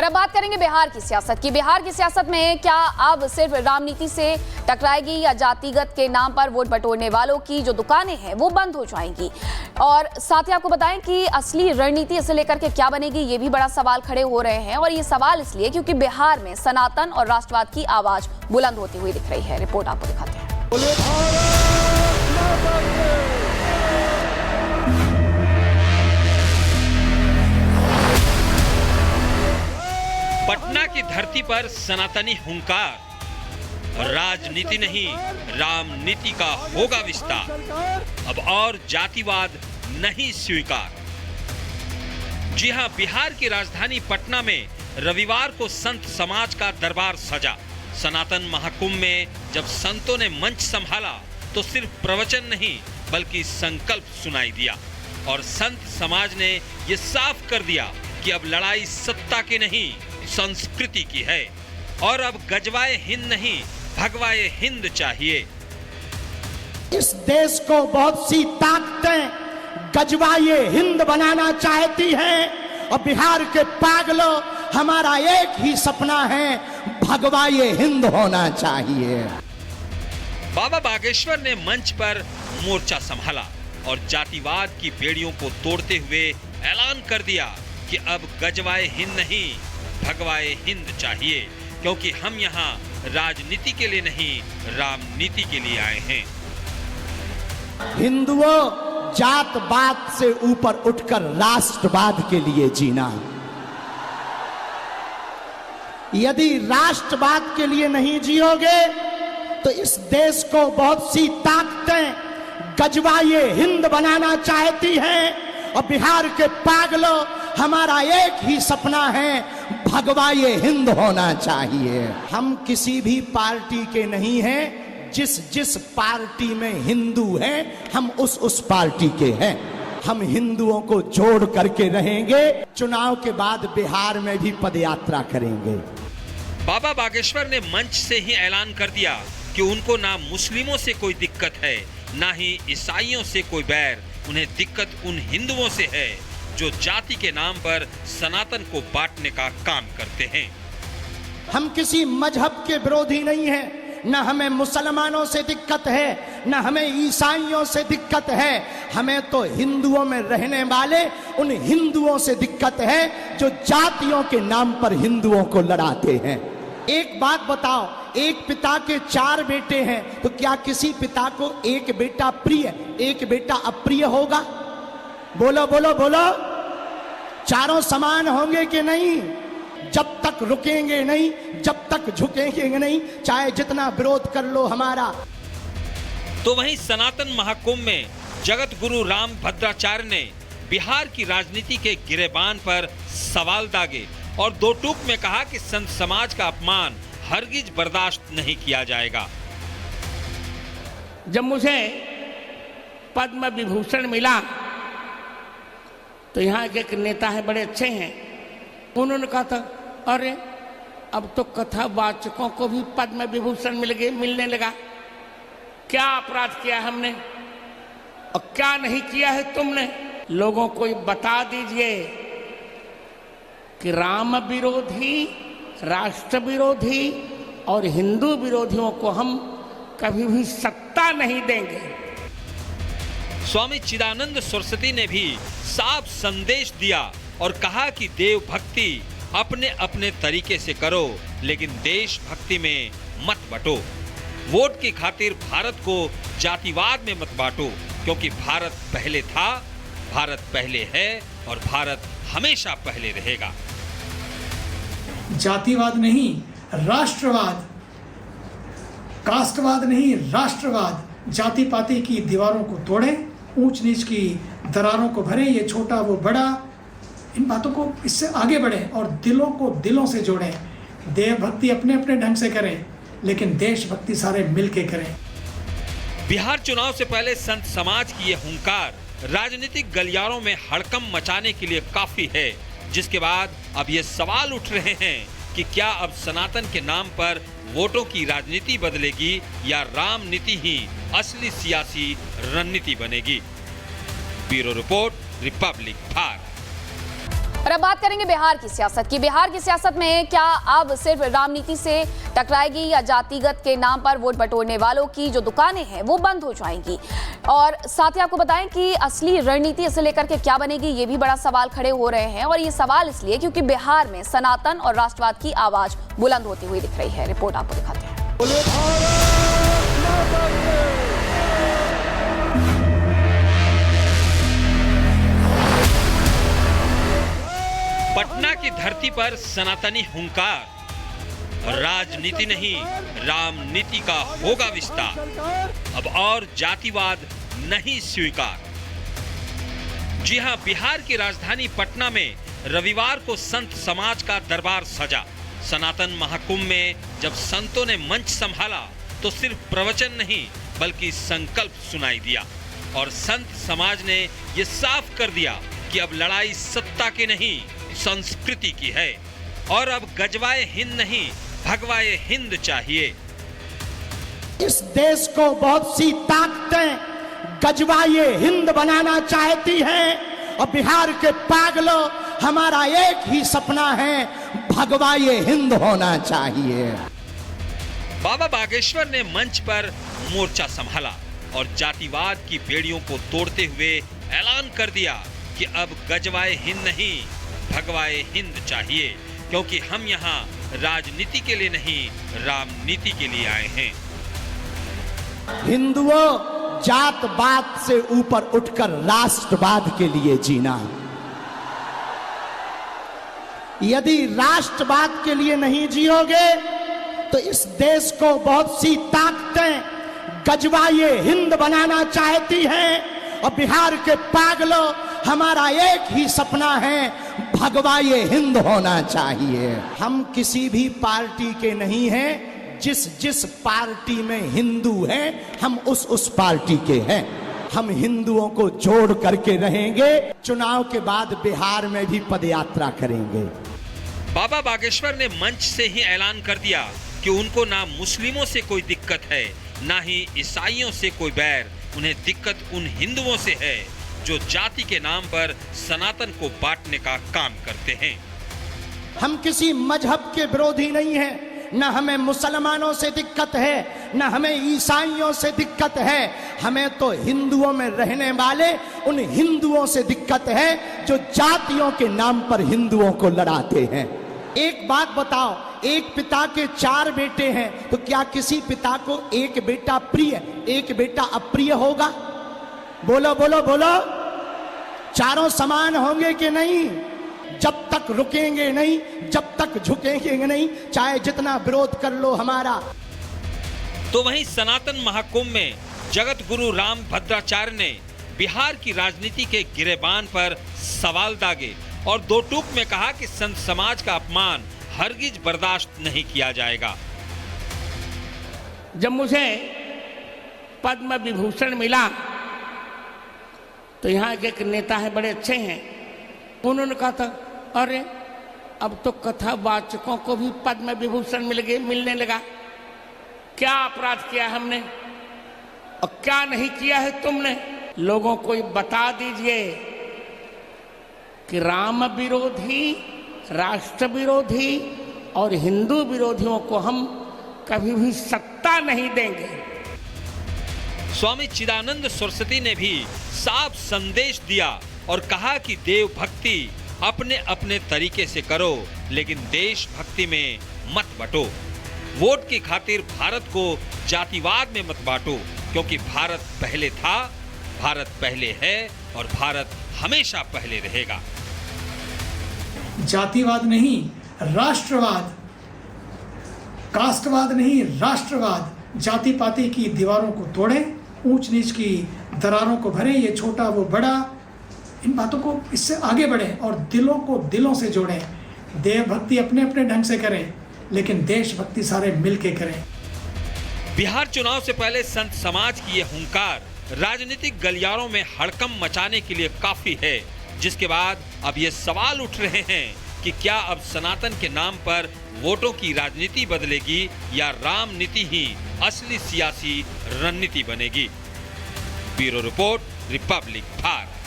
अब बात करेंगे बिहार की सियासत की। बिहार की सियासत में क्या अब सिर्फ राजनीति से टकराएगी या जातिगत के नाम पर वोट बटोरने वालों की जो दुकानें हैं वो बंद हो जाएंगी? और साथ ही आपको बताएं कि असली रणनीति इसे लेकर के क्या बनेगी, ये भी बड़ा सवाल खड़े हो रहे हैं। और ये सवाल इसलिए क्योंकि बिहार में सनातन और राष्ट्रवाद की आवाज बुलंद होती हुई दिख रही है। रिपोर्ट आपको दिखाते हैं। पटना की धरती पर सनातनी हुंकार, राजनीति नहीं रामनीति का होगा विस्तार, अब और जातिवाद नहीं स्वीकार। जी हां, बिहार की राजधानी पटना में रविवार को संत समाज का दरबार सजा। सनातन महाकुंभ में जब संतों ने मंच संभाला तो सिर्फ प्रवचन नहीं बल्कि संकल्प सुनाई दिया और संत समाज ने ये साफ कर दिया कि अब लड़ाई सत्ता की नहीं संस्कृति की है और अब गजवाए हिंद नहीं भगवाए हिंद चाहिए। इस देश को बहुत सी ताकतें गजवाए हिंद बनाना चाहती हैं और बिहार के पागलों, हमारा एक ही सपना है, भगवाए हिंद होना चाहिए। बाबा बागेश्वर ने मंच पर मोर्चा संभाला और जातिवाद की बेड़ियों को तोड़ते हुए ऐलान कर दिया कि अब गजवाए हिंद नहीं भगवाए हिंद चाहिए, क्योंकि हम यहाँ राजनीति के लिए नहीं रामनीति के लिए आए हैं। हिंदुओं, जात पात से ऊपर उठकर राष्ट्रवाद के लिए जीना। यदि राष्ट्रवाद के लिए नहीं जियोगे तो इस देश को बहुत सी ताकतें गजवाए हिंद बनाना चाहती हैं और बिहार के पागलों, हमारा एक ही सपना है, भगवाए हिंद होना चाहिए। हम किसी भी पार्टी के नहीं हैं, जिस पार्टी में हिंदू हैं हम उस पार्टी के हैं। हम हिंदुओं को जोड़ करके रहेंगे। चुनाव के बाद बिहार में भी पदयात्रा करेंगे। बाबा बागेश्वर ने मंच से ही ऐलान कर दिया कि उनको ना मुस्लिमों से कोई दिक्कत है ना ही ईसाइयों से कोई बैर, उन्हें दिक्कत उन हिंदुओं से है जो जाति के नाम पर सनातन को बांटने का काम करते हैं। हम किसी मजहब के विरोधी नहीं हैं, न हमें मुसलमानों से दिक्कत है न हमें ईसाइयों से दिक्कत है। हमें तो हिंदुओं में रहने वाले उन हिंदुओं से दिक्कत है जो जातियों के नाम पर हिंदुओं को लड़ाते हैं। एक बात बताओ, एक पिता के 4 बेटे हैं तो क्या किसी पिता को एक बेटा प्रिय एक बेटा अप्रिय होगा? बोलो बोलो बोलो, चारों समान होंगे कि नहीं? जब तक रुकेंगे नहीं, जब तक झुकेंगे नहीं, चाहे जितना विरोध कर लो हमारा। तो वहीं सनातन महाकुंभ में जगत गुरु राम भद्राचार्य ने बिहार की राजनीति के गिरेबान पर सवाल दागे और दो टूक में कहा कि संत समाज का अपमान हरगिज बर्दाश्त नहीं किया जाएगा। जब मुझे पद्म विभूषण मिला तो यहाँ के एक नेता है, बड़े अच्छे हैं, उन्होंने कहा था अरे अब तो कथावाचकों को भी पद्म विभूषण मिलने लगा। क्या अपराध किया हमने और क्या नहीं किया है तुमने? लोगों को बता दीजिए कि राम विरोधी, राष्ट्र विरोधी और हिंदू विरोधियों को हम कभी भी सत्ता नहीं देंगे। स्वामी चिदानंद सरस्वती ने भी साफ संदेश दिया और कहा कि देव भक्ति अपने अपने तरीके से करो, लेकिन देश भक्ति में मत बंटो। वोट की खातिर भारत को जातिवाद में मत बांटो, क्योंकि भारत पहले था, भारत पहले है और भारत हमेशा पहले रहेगा। जातिवाद नहीं राष्ट्रवाद, कास्टवाद नहीं राष्ट्रवाद। जाति पाति की दीवारों को तोड़ें, ऊंच नीच की दरारों को भरें, ये छोटा वो बड़ा, इन बातों को इससे आगे बढ़ें और दिलों को दिलों से जोड़ें। देव भक्ति अपने अपने ढंग से करें, लेकिन देश भक्ति सारे मिलके करें। बिहार चुनाव से पहले संत समाज की ये हुंकार राजनीतिक गलियारों में हड़कंप मचाने के लिए काफी है, जिसके बाद अब ये सवाल उठ रहे हैं कि क्या अब सनातन के नाम पर वोटों की राजनीति बदलेगी या रामनीति ही असली सियासी रणनीति बनेगी। Bureau report, Republic Bharat. और अब बात करेंगे बिहार की सियासत की। बिहार की सियासत में क्या अब सिर्फ रामनीति से टकराएगी या जातिगत के नाम पर वोट बटोरने वालों की जो दुकानें हैं वो बंद हो जाएंगी? और साथ ही आपको बताएं कि असली रणनीति इसे लेकर के क्या बनेगी, ये भी बड़ा सवाल खड़े हो रहे हैं। और ये सवाल इसलिए क्योंकि बिहार में सनातन और राष्ट्रवाद की आवाज बुलंद होती हुई दिख रही है। रिपोर्ट आपको दिखाते हैं। पटना की धरती पर सनातनी हुंकार, राजनीति नहीं रामनीति का होगा विस्तार, अब और जातिवाद नहीं स्वीकार। जी हां, बिहार की राजधानी पटना में रविवार को संत समाज का दरबार सजा। सनातन महाकुंभ में जब संतों ने मंच संभाला तो सिर्फ प्रवचन नहीं बल्कि संकल्प सुनाई दिया और संत समाज ने यह साफ कर दिया कि अब लड़ाई सत्ता की नहीं संस्कृति की है और अब गजवाए हिंद नहीं भगवाए हिंद चाहिए। इस देश को बहुत सी ताकतें गजवाए हिंद बनाना चाहती हैं और बिहार के पागलों, हमारा एक ही सपना है, भगवाए हिंद होना चाहिए। बाबा बागेश्वर ने मंच पर मोर्चा संभाला और जातिवाद की बेड़ियों को तोड़ते हुए ऐलान कर दिया कि अब गजवाए हिंद नहीं भगवाए हिंद चाहिए, क्योंकि हम यहाँ राजनीति के लिए नहीं रामनीति के लिए आए हैं। हिंदुओं, जात पात से ऊपर उठकर राष्ट्रवाद के लिए जीना। यदि राष्ट्रवाद के लिए नहीं जियोगे तो इस देश को बहुत सी ताकतें गजवाए हिंद बनाना चाहती हैं और बिहार के पागलों, हमारा एक ही सपना है, भगवाए हिंद होना चाहिए। हम किसी भी पार्टी के नहीं हैं, जिस पार्टी में हिंदू हैं हम उस पार्टी के हैं। हम हिंदुओं को जोड़ करके रहेंगे। चुनाव के बाद बिहार में भी पदयात्रा करेंगे। बाबा बागेश्वर ने मंच से ही ऐलान कर दिया कि उनको ना मुस्लिमों से कोई दिक्कत है ना ही ईसाइयों से कोई बैर, उन्हें दिक्कत उन हिंदुओं से है जो जाति के नाम पर सनातन को बांटने का काम करते हैं। हम किसी मजहब के विरोधी नहीं हैं, न हमें मुसलमानों से दिक्कत है न हमें ईसाइयों से दिक्कत है। हमें तो हिंदुओं में रहने वाले उन हिंदुओं से दिक्कत है जो जातियों के नाम पर हिंदुओं को लड़ाते हैं। एक बात बताओ, एक पिता के 4 बेटे हैं तो क्या किसी पिता को एक बेटा प्रिय एक बेटा अप्रिय होगा? बोलो बोलो बोलो, चारों समान होंगे कि नहीं? जब तक रुकेंगे नहीं, जब तक झुकेंगे नहीं, चाहे जितना विरोध कर लो हमारा। तो वहीं सनातन महाकुंभ में जगत गुरु राम भद्राचार्य ने बिहार की राजनीति के गिरेबान पर सवाल दागे और 2 टूक में कहा कि संत समाज का अपमान हरगिज बर्दाश्त नहीं किया जाएगा। जब मुझे पद्म विभूषण मिला तो यहाँ के एक नेता है, बड़े अच्छे हैं, उन्होंने कहा था अरे अब तो कथावाचकों को भी पद्म विभूषण मिलने लगा। क्या अपराध किया हमने और क्या नहीं किया है तुमने? लोगों को बता दीजिए कि राम विरोधी, राष्ट्र विरोधी और हिंदू विरोधियों को हम कभी भी सत्ता नहीं देंगे। स्वामी चिदानंद सरस्वती ने भी साफ संदेश दिया और कहा कि देव भक्ति अपने अपने तरीके से करो, लेकिन देश भक्ति में मत बंटो। वोट की खातिर भारत को जातिवाद में मत बांटो, क्योंकि भारत पहले था, भारत पहले है और भारत हमेशा पहले रहेगा। जातिवाद नहीं राष्ट्रवाद, कास्टवाद नहीं राष्ट्रवाद। जाति पाति की दीवारों को तोड़ें, ऊंच नीच की दरारों को भरें, ये छोटा वो बड़ा, इन बातों को इससे आगे बढ़ें और दिलों को दिलों से जोड़ें। देव भक्ति अपने अपने ढंग से करें, लेकिन देशभक्ति सारे मिलके करें। बिहार चुनाव से पहले संत समाज की ये हुंकार राजनीतिक गलियारों में हड़कंप मचाने के लिए काफी है, जिसके बाद अब ये सवाल उठ रहे हैं कि क्या अब सनातन के नाम पर वोटों की राजनीति बदलेगी या राम नीति ही असली सियासी रणनीति बनेगी। Bureau report, Republic Bharat.